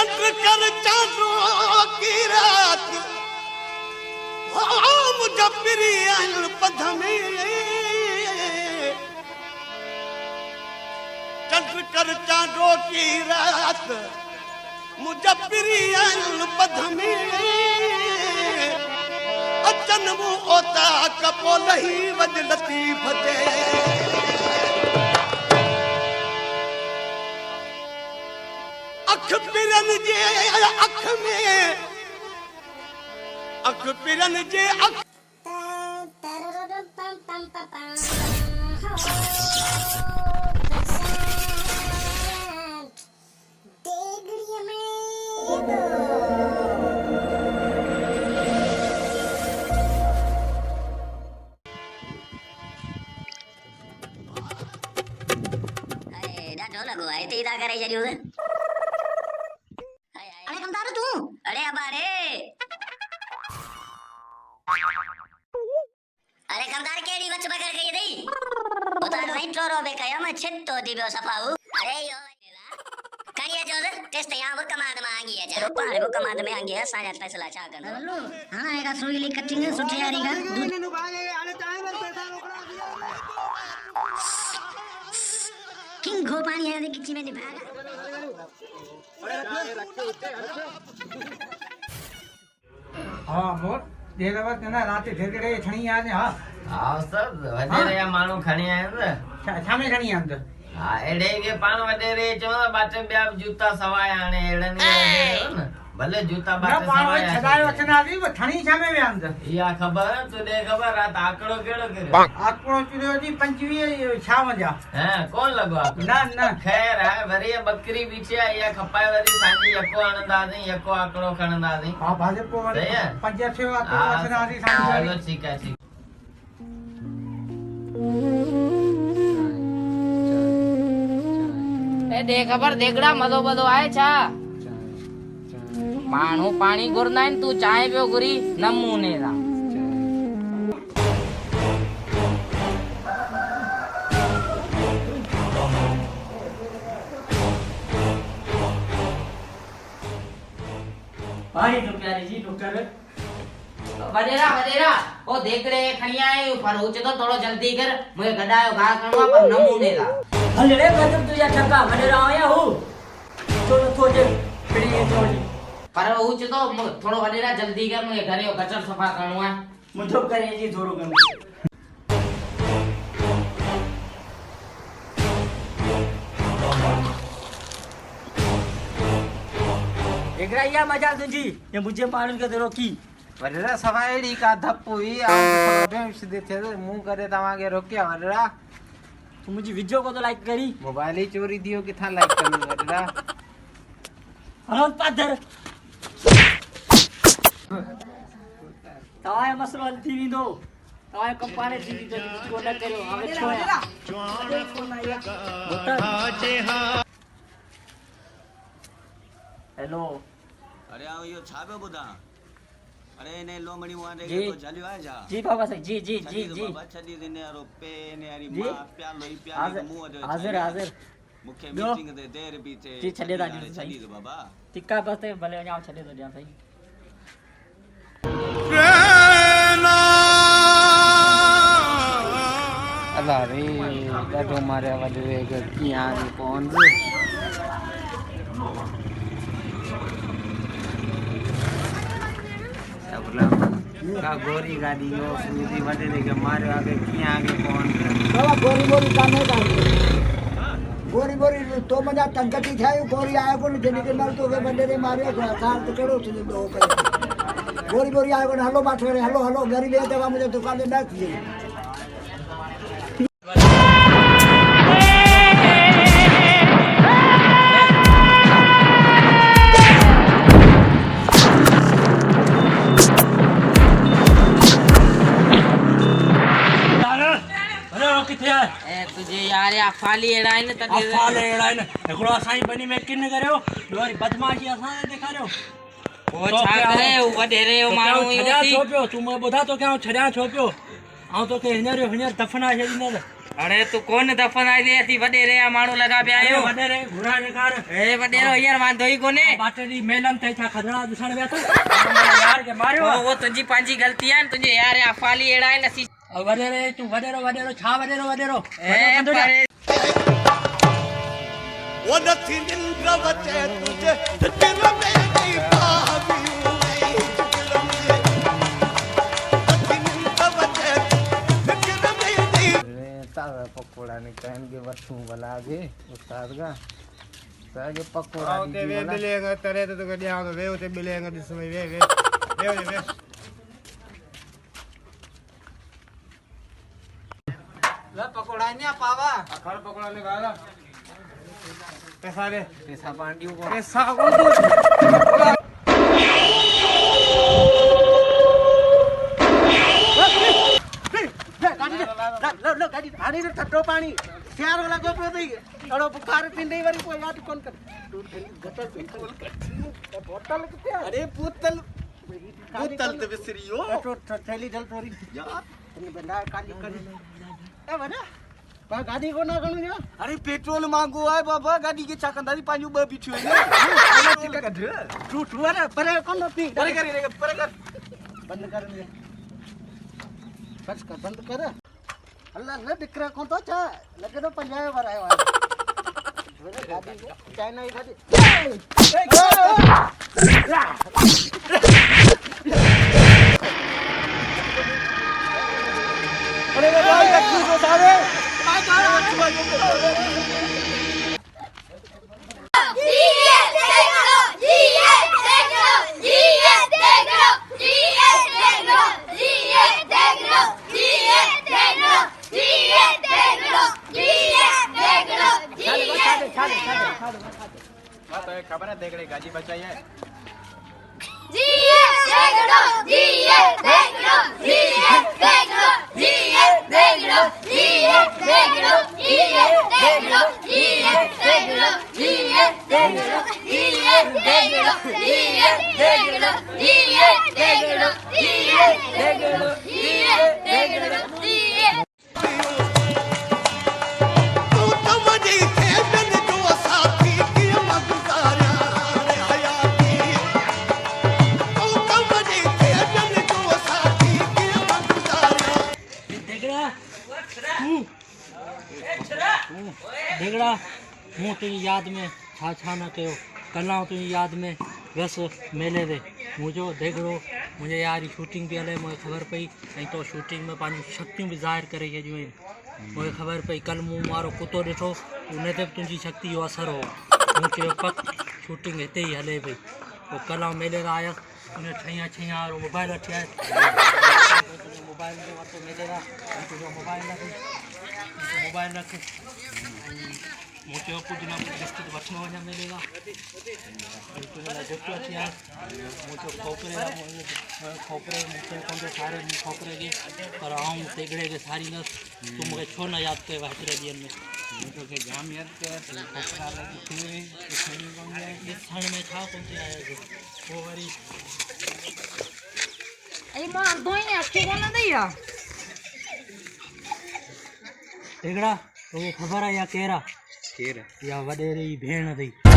चंद्र कर चांदों की रात मुझे प्रिय पथ में चंद्र कर चांदों की रात मुझे प्रिय पथ में अचन मु ओता कपो नहीं वज लतीफ जे अख पिरन जे अख में अख पिरन जे अख करे जरियो अरे कमदार तू अरे अब अरे कमदार केड़ी वच बगर गई दई उतार नहीं टोरो बे कया मैं छिट्टो दिबो सफाऊ अरे यो कनिया जो टेस्ट यहां वो कमांड में आ गई है चलो पारे वो कमांड में आ गया सारा फैसला छा करना बोलो हां एका सुईली कटिंग सुठी यारी का दूध भागे अरे टाइम में पैसा रोकड़ा किंग घो पानी है किची में भागा हां मोर देरवा कना राते ढेरगड़े छणी आ ने हां हां सर वडेरे या मानु खणी आयो छामे खणी आंद हां एडे के पाण वडेरे चो बाटे ब्या जूता सवाय आने एडन ने भले जूता बाटे सवाय छदायो वचना दी थणी छामे में आंद या खबर तुदे खबर रात आकड़ो केड़ो करे आकड़ो चुरियो जी 25 छाव जा हैं कौन लगवा ना ना खैर है वरी बकरी पीछे या खपाय वरी सांजी यको आनंदा दे यको आकड़ो खणंदा दे हां भाजप को सही है 5-6 आकड़ो वचना दी सांजी चलो ठीक है ठीक ए दे खबर देगड़ा मदो बदो आए छा माणू पानी गुरना तू चाय पियो गुरी नमूने रा भाई तो प्यारी जी डॉक्टर वडेरा ओ देगड़े खणी आए पर उच तो थोड़ो जल्दी कर मुझे गडायो घा करवा पर नमूने रा हलड़े कदम तुया ठका वडेरा आया हूं तो तो जे फिरी तो जी पर उच तो थोड़ो वडेरा जल्दी कर मुझे घरे कचर सफा करनो है मुझो करे जी थोड़ो कम एकरा या मजा तुझी ये मुझे मालूम के दरो की वडरा सवाईडी का धप्पुई आ बेम सीधे थे मुंह करे तवागे रोकिया वडरा तू मुझे वीडियो को तो लाइक करी मोबाइल ही चोरी दियो किथा लाइक करनी वडरा हन पादर तवाय मसलो हलती विंदो तवाय कंपाने थी को न करो हमें छोया हेलो अरे आओ यो छाबे बुदा अरे ने लोमणी वाने जी तो जलियो आ जा जी बाबा साहब जी जी जी जी बाबा छदी देने आरो पे ने यारी जी। मां प्या लोई प्या ने मुंह दे हाजिर हाजिर मुख्य दो। मीटिंग दे देर बीते जी, छले दा जी, छली सही। दे बाबा टिक्का बसते भले जाओ चले तो जा सही अल्लाह रे डाडो मारे वडरे के किया नी कोन का गोरी गाड़ी यो सुधी वडरे के मारे आगे किया आगे कोन बाबा गोरी गोरी का नहीं काम गोरी गोरी तो मजा तंगती थायो गोरी आयो को जनी के मार तो के बंदे रे मारियो को साल तो केड़ो थी दो करे गोरी गोरी आयो को हलो बाठो रे हलो हलो गरी ले देवा मुझे दुकान में ना थी तुझे यार या फाली एड़ाई ने तने फाले एड़ाई ने एकड़ो साईं बनी में किन करयो दोरी बदमाशी असा देखा रयो ओ छा करे वडेरे ओ माणू छड्या छोपियो तू मैं बुधा तो क्या छड्या छोपियो आ तो के हिनर हिनर दफना छडी ने अरे तू कौन दफन आई दे थी वडेरे आ माणू लगा पे आयो वडेरे घुरा ने कार ए वडेरो यार वांधो ही कोने बाटरी मेलन थे छा खदड़ा दुसण वे तो यार के मारियो वो तुंजी पांजी गलती है तुझे यार अफाली एड़ा है नसी वडेरे तू वडेरो छा वडेरो ए पर वो नथी निंद्र वचे तुझे दिल में नहीं पावियूं नहीं नथी निंद्र वचे दिल में नहीं ताजा पकोड़ा ने कहन के वठू भला आगे उस्ताद का ताजे पकोड़ा दी वे बिलेगा तरे तो गड्या तो वे उते बिलेगा दिस वे ला पकोड़ा ने पावा खड़ पकोड़ा ने गाला पैसा दे पैसा पांडियो को पैसा कौन दो लो गाड़ी आनी रे ठट्टो पानी चार वाला को पे दई अड़ो बुखार पिंडे वाली को याद कौन कर तू गटर पेट्रोल कर बोतल किथे अरे बोतल तो बिसरियो तो थैली जल तोरी यार तुमने बंदा काली कर ए बना बा गाड़ी को ना करू जो अरे पेट्रोल मांगो है बाबा गाड़ी के चाकंदारी पांजू ब बिठियो है तू अरे परे कौन पी परे कर बंद कर बस कर बंद कर अल्लाह न दिखरा कौन तो चा लगे तो पंजाब में आयो है गाड़ी चाइना ही गाड़ी अरे भाई लक्ष्मी को सारे खबर है देख रहे गाजी बचाई है देगड़ा हूँ तुझी याद में छा न कयो कलाऊं तुझी याद में बस मेले दे मुझो देगड़ो मुझे यार शूटिंग भी हले मुझे खबर पई ऐं तो शूटिंग में पानी शक्तियों भी ज़ाहिर करे छॾियूं आहिनि मुझे खबर पई कल मूं वारो कुतो ॾिठो उन ते बि तुंहिंजी शक्ति जो असर हो मूं चयो पक शूटिंग हिते ही हले पई पोइ कलाऊं मेले था आयसि उन छह वारो मोबाइल वठी आयसि मोबाइल जो वरितो मेले था तुंहिंजो मोबाइल रख मुझे कुछ ना कुछ बिस्किट वठण वञा मिलेगा तुंहिंजे लाइ गिफ्ट वठी आयसि मुझे खोपरे मूंखे कोन्हे सारे खोपरे खे पर आऊं तेगड़े खे सारींदसि तूं मूंखे छो न यादि कयो आहे हेतिरे ॾींहंनि में तोखे जाम यादि कयो ॾिसण में छा कोन थी आयो पोइ वरी तेगड़ा तोखे ख़बर आहे या केरु आहे या वॾेरे जी भेण अथई